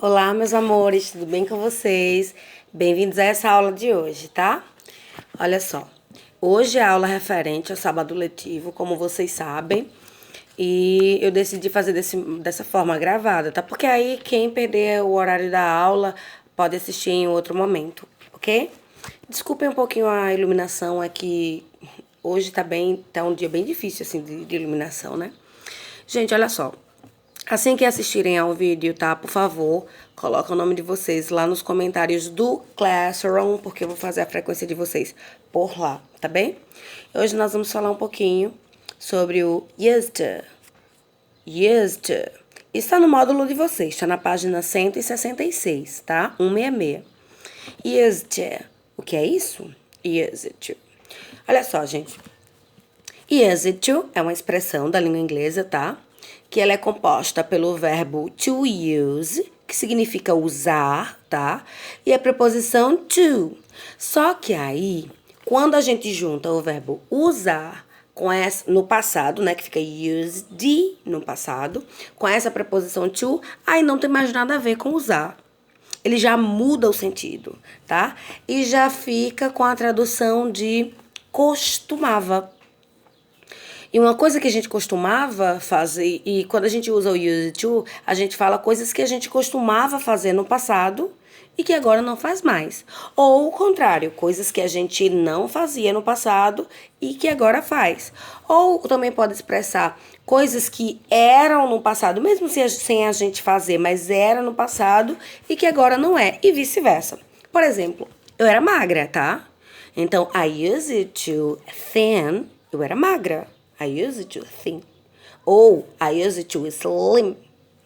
Olá, meus amores, tudo bem com vocês? Bem-vindos a essa aula de hoje, tá? Olha só, hoje é a aula referente ao sábado letivo, como vocês sabem, e eu decidi fazer dessa forma gravada, tá? Porque aí quem perder o horário da aula pode assistir em outro momento, ok? Desculpem um pouquinho a iluminação, é que hoje tá um dia bem difícil, assim, de iluminação, né? Gente, olha só. Assim que assistirem ao vídeo, tá? Por favor, coloca o nome de vocês lá nos comentários do Classroom, porque eu vou fazer a frequência de vocês por lá, tá bem? Hoje nós vamos falar um pouquinho sobre o used to. Used to. Está no módulo de vocês, está na página 166, tá? 166. Used to. O que é isso? Used to. Olha só, gente. Used to é uma expressão da língua inglesa, tá? Que ela é composta pelo verbo to use, que significa usar, tá? E a preposição to. Só que aí, quando a gente junta o verbo usar com essa, no passado, né, que fica used no passado, com essa preposição to, aí não tem mais nada a ver com usar. Ele já muda o sentido, tá? E já fica com a tradução de costumava. E uma coisa que a gente costumava fazer, e quando a gente usa o used to, a gente fala coisas que a gente costumava fazer no passado e que agora não faz mais. Ou o contrário, coisas que a gente não fazia no passado e que agora faz. Ou também pode expressar coisas que eram no passado, mesmo sem a gente fazer, mas era no passado e que agora não é, e vice-versa. Por exemplo, eu era magra, tá? Então, I used to thin, eu era magra. I used to thin. Ou I used to slim,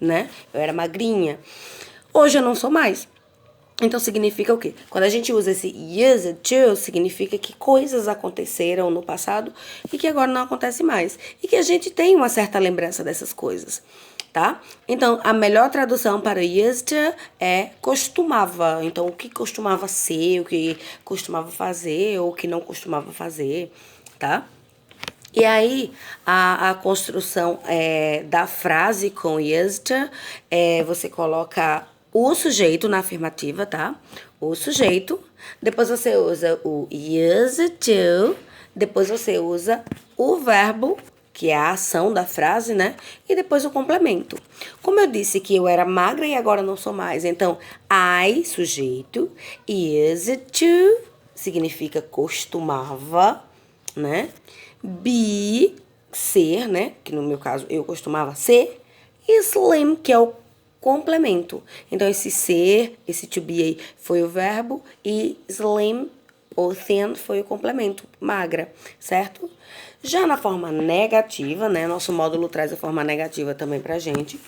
né? Eu era magrinha. Hoje eu não sou mais. Então significa o quê? Quando a gente usa esse used to, significa que coisas aconteceram no passado e que agora não acontece mais. E que a gente tem uma certa lembrança dessas coisas, tá? Então, a melhor tradução para used to é costumava. Então, o que costumava ser, o que costumava fazer ou o que não costumava fazer, tá? E aí, a construção da frase com used to, você coloca o sujeito na afirmativa, tá? O sujeito. Depois você usa o used to. Depois você usa o verbo, que é a ação da frase, né? E depois o complemento. Como eu disse que eu era magra e agora não sou mais, então, I, sujeito, used to, significa costumava, né? Be, ser, né? Que no meu caso eu costumava ser. E slim, que é o complemento. Então, esse ser, esse to be aí foi o verbo. E slim, ou thin, foi o complemento. Magra, certo? Já na forma negativa, né? Nosso módulo traz a forma negativa também pra gente.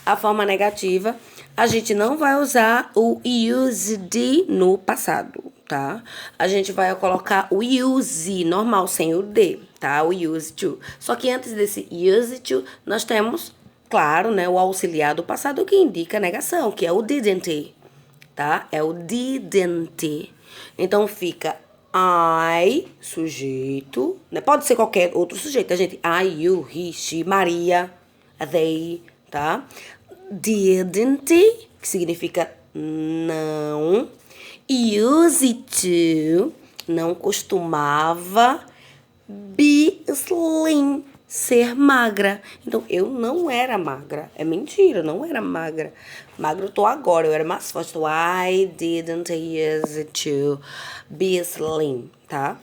A forma negativa, a gente não vai usar o used no passado, tá? A gente vai colocar o use normal, sem o D, tá? O used to. Só que antes desse used to, nós temos, claro, né, o auxiliar do passado que indica negação, que é o didn't, tá? É o didn't. Então fica I, sujeito, né? Pode ser qualquer outro sujeito, tá, gente? I, you, he, she, Maria, they, tá? Didn't, que significa não. Used to, não costumava. Be slim, ser magra. Então, eu não era magra. É mentira, eu não era magra. Magra eu tô agora, eu era mais forte. Então, I didn't use to be slim, tá?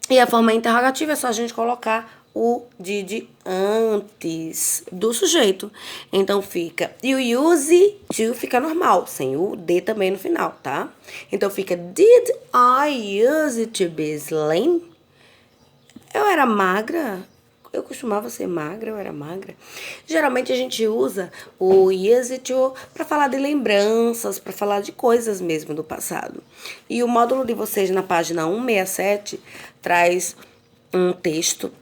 E a forma interrogativa é só a gente colocar o did antes do sujeito. Então fica, e o use to fica normal, sem o D também no final, tá? Então fica, did I use to be slim? Eu era magra? Eu costumava ser magra, eu era magra. Geralmente a gente usa o use to para falar de lembranças, para falar de coisas mesmo do passado. E o módulo de vocês na página 167 traz um texto,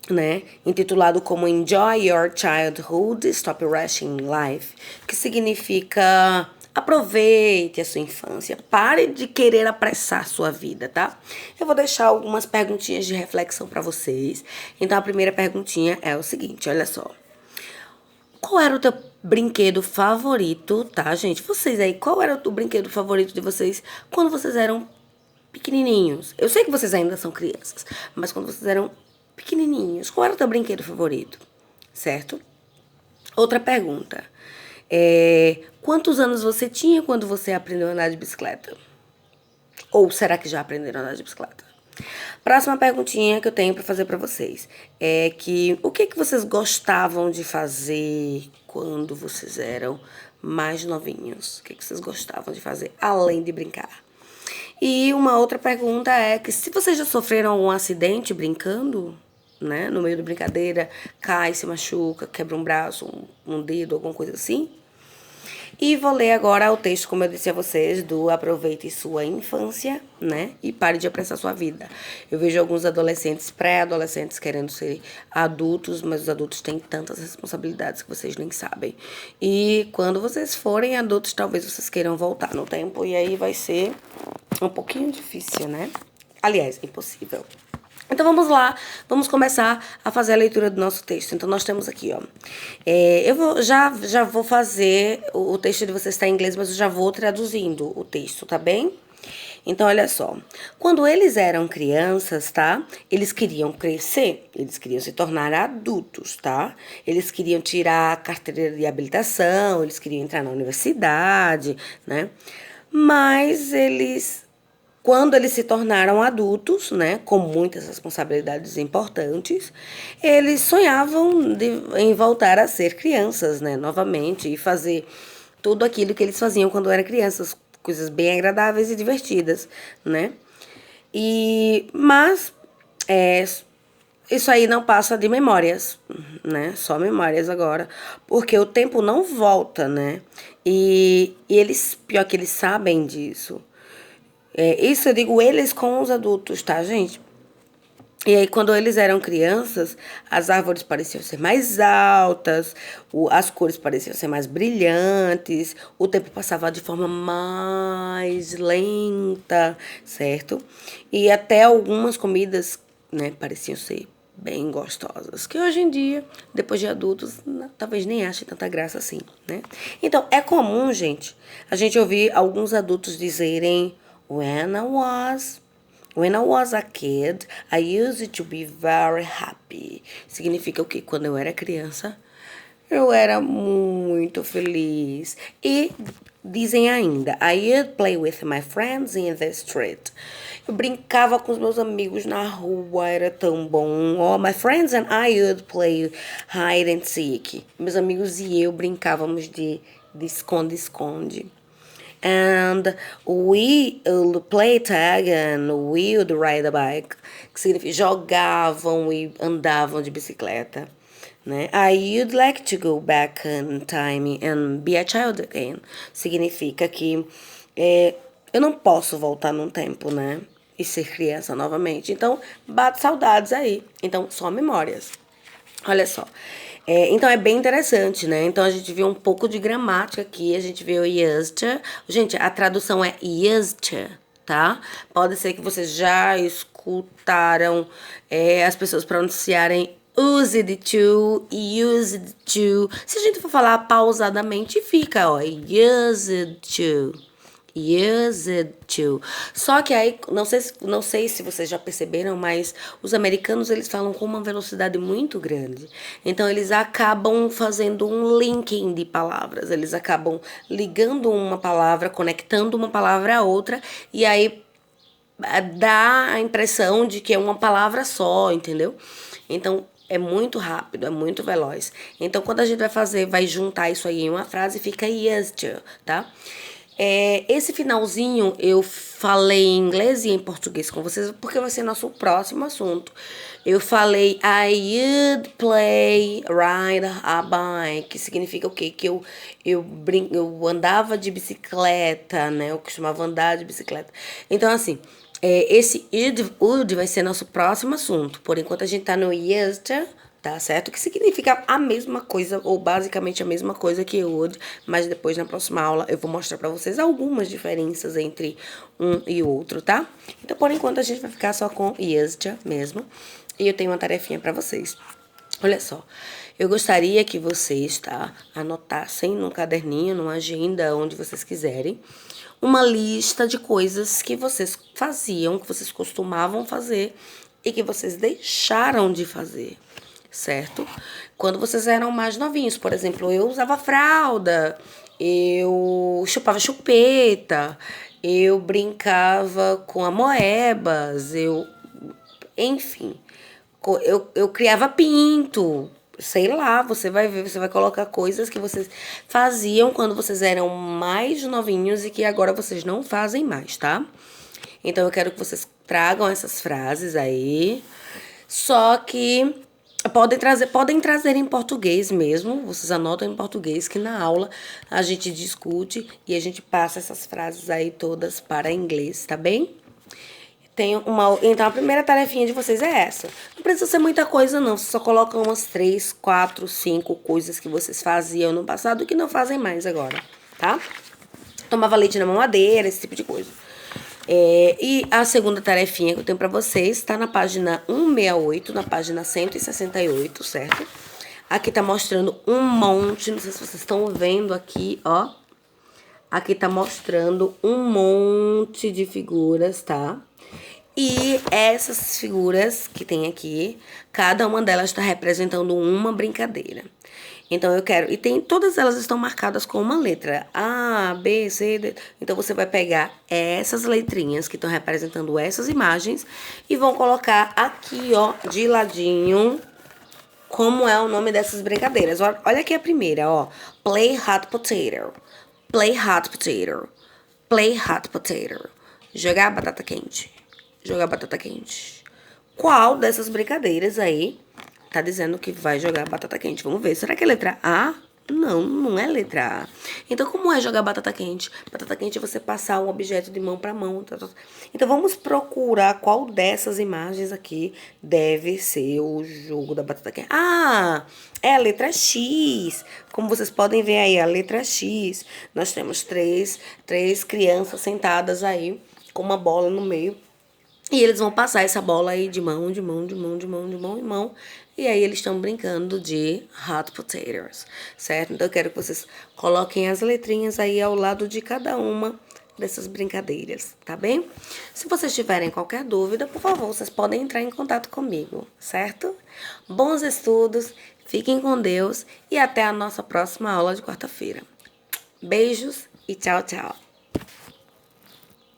né, intitulado como Enjoy Your Childhood, Stop Rushing Life, que significa aproveite a sua infância, pare de querer apressar sua vida, tá? Eu vou deixar algumas perguntinhas de reflexão para vocês. Então a primeira perguntinha é o seguinte, olha só. Qual era o teu brinquedo favorito, tá, gente? Vocês aí, qual era o brinquedo favorito de vocês quando vocês eram pequenininhos? Eu sei que vocês ainda são crianças, mas quando vocês eram pequenininhos, qual era o teu brinquedo favorito? Certo? Outra pergunta. Quantos anos você tinha quando você aprendeu a andar de bicicleta? Ou será que já aprenderam a andar de bicicleta? Próxima perguntinha que eu tenho para fazer para vocês é que o que vocês gostavam de fazer quando vocês eram mais novinhos? O que vocês gostavam de fazer além de brincar? E uma outra pergunta é que se vocês já sofreram algum acidente brincando, né, no meio da brincadeira, cai, se machuca, quebra um braço, um dedo, alguma coisa assim. E vou ler agora o texto, como eu disse a vocês, do Aproveite Sua Infância, né? E pare de apressar sua vida. Eu vejo alguns adolescentes, pré-adolescentes, querendo ser adultos, mas os adultos têm tantas responsabilidades que vocês nem sabem. E quando vocês forem adultos, talvez vocês queiram voltar no tempo, e aí vai ser um pouquinho difícil, né? Aliás, impossível. Então vamos lá, vamos começar a fazer a leitura do nosso texto. Então nós temos aqui, ó. Já vou fazer, o texto de vocês está em inglês, mas eu já vou traduzindo o texto, tá bem? Então olha só. Quando eles eram crianças, tá? Eles queriam crescer, eles queriam se tornar adultos, tá? Eles queriam tirar a carteira de habilitação, eles queriam entrar na universidade, né? Mas quando eles se tornaram adultos, né, com muitas responsabilidades importantes, eles sonhavam em voltar a ser crianças, né, novamente, e fazer tudo aquilo que eles faziam quando eram crianças, coisas bem agradáveis e divertidas, né? Mas isso aí não passa de memórias, né? Só memórias agora, porque o tempo não volta, né? E eles, pior que eles sabem disso. Isso eu digo eles com os adultos, tá, gente? E aí, quando eles eram crianças, as árvores pareciam ser mais altas, as cores pareciam ser mais brilhantes, o tempo passava de forma mais lenta, certo? E até algumas comidas, né, pareciam ser bem gostosas, que hoje em dia, depois de adultos, talvez nem achem tanta graça assim, né? Então, é comum, gente, a gente ouvir alguns adultos dizerem When I was a kid, I used to be very happy. Significa o quê? Quando eu era criança, eu era muito feliz. E dizem ainda, I would play with my friends in the street. Eu brincava com os meus amigos na rua, era tão bom. Oh, my friends and I would play hide and seek. Meus amigos e eu brincávamos de esconde-esconde. And we would play tag and we would ride a bike, que significa jogavam e andavam de bicicleta, né? I would like to go back in time and be a child again. Significa que eu não posso voltar num tempo, né? E ser criança novamente. Então, bate saudades aí. Então, só memórias. Olha só. Então é bem interessante, né? Então a gente vê um pouco de gramática aqui, a gente vê o used to. Gente, a tradução é used to, tá? Pode ser que vocês já escutaram as pessoas pronunciarem used to, used to. Se a gente for falar pausadamente, fica, ó, used to. Used to. Só que aí, não sei se vocês já perceberam, mas os americanos, eles falam com uma velocidade muito grande. Então, eles acabam fazendo um linking de palavras. Eles acabam ligando uma palavra, conectando uma palavra a outra, e aí dá a impressão de que é uma palavra só, entendeu? Então, é muito rápido, é muito veloz. Então, quando a gente vai juntar isso aí em uma frase, fica used to, tá? Esse finalzinho eu falei em inglês e em português com vocês, porque vai ser nosso próximo assunto. Eu falei I would play ride a bike, que significa o quê? Que eu andava de bicicleta, né? Eu costumava andar de bicicleta. Então, assim, esse would vai ser nosso próximo assunto. Por enquanto, a gente tá no used to, tá certo? Que significa a mesma coisa, ou basicamente a mesma coisa que would, mas depois na próxima aula eu vou mostrar pra vocês algumas diferenças entre um e o outro, tá? Então, por enquanto, a gente vai ficar só com used to mesmo. E eu tenho uma tarefinha pra vocês. Olha só, eu gostaria que vocês, tá, anotassem num caderninho, numa agenda, onde vocês quiserem, uma lista de coisas que vocês faziam, que vocês costumavam fazer e que vocês deixaram de fazer, certo? Quando vocês eram mais novinhos, por exemplo, eu usava fralda, eu chupava chupeta, eu brincava com amoebas, enfim, eu criava pinto. Sei lá, você vai ver, você vai colocar coisas que vocês faziam quando vocês eram mais novinhos e que agora vocês não fazem mais, tá? Então eu quero que vocês tragam essas frases aí. Só que podem trazer em português mesmo. Vocês anotam em português que na aula a gente discute e a gente passa essas frases aí todas para inglês, tá bem? Então, a primeira tarefinha de vocês é essa. Não precisa ser muita coisa, não. Vocês só colocam umas 3, 4, 5 coisas que vocês faziam no passado e que não fazem mais agora, tá? Tomava leite na mamadeira, esse tipo de coisa. E a segunda tarefinha que eu tenho pra vocês tá na página 168, na página 168, certo? Aqui tá mostrando um monte, não sei se vocês estão vendo aqui, ó. Aqui tá mostrando um monte de figuras, tá? E essas figuras que tem aqui, cada uma delas está representando uma brincadeira. Então eu quero, todas elas estão marcadas com uma letra, A, B, C, D. Então você vai pegar essas letrinhas que estão representando essas imagens e vão colocar aqui, ó, de ladinho, como é o nome dessas brincadeiras. Olha aqui a primeira, ó. Play hot potato. Play hot potato. Play hot potato. Jogar batata quente. Jogar batata quente. Qual dessas brincadeiras aí tá dizendo que vai jogar batata quente? Vamos ver. Será que é letra A? Não, não é letra A. Então, como é jogar batata quente? Batata quente é você passar um objeto de mão para mão. Então, vamos procurar qual dessas imagens aqui deve ser o jogo da batata quente. Ah, é a letra X. Como vocês podem ver aí, a letra X. Nós temos três crianças sentadas aí com uma bola no meio. E eles vão passar essa bola aí de mão em mão. E aí eles estão brincando de hot potatoes, certo? Então eu quero que vocês coloquem as letrinhas aí ao lado de cada uma dessas brincadeiras, tá bem? Se vocês tiverem qualquer dúvida, por favor, vocês podem entrar em contato comigo, certo? Bons estudos, fiquem com Deus e até a nossa próxima aula de quarta-feira. Beijos e tchau, tchau!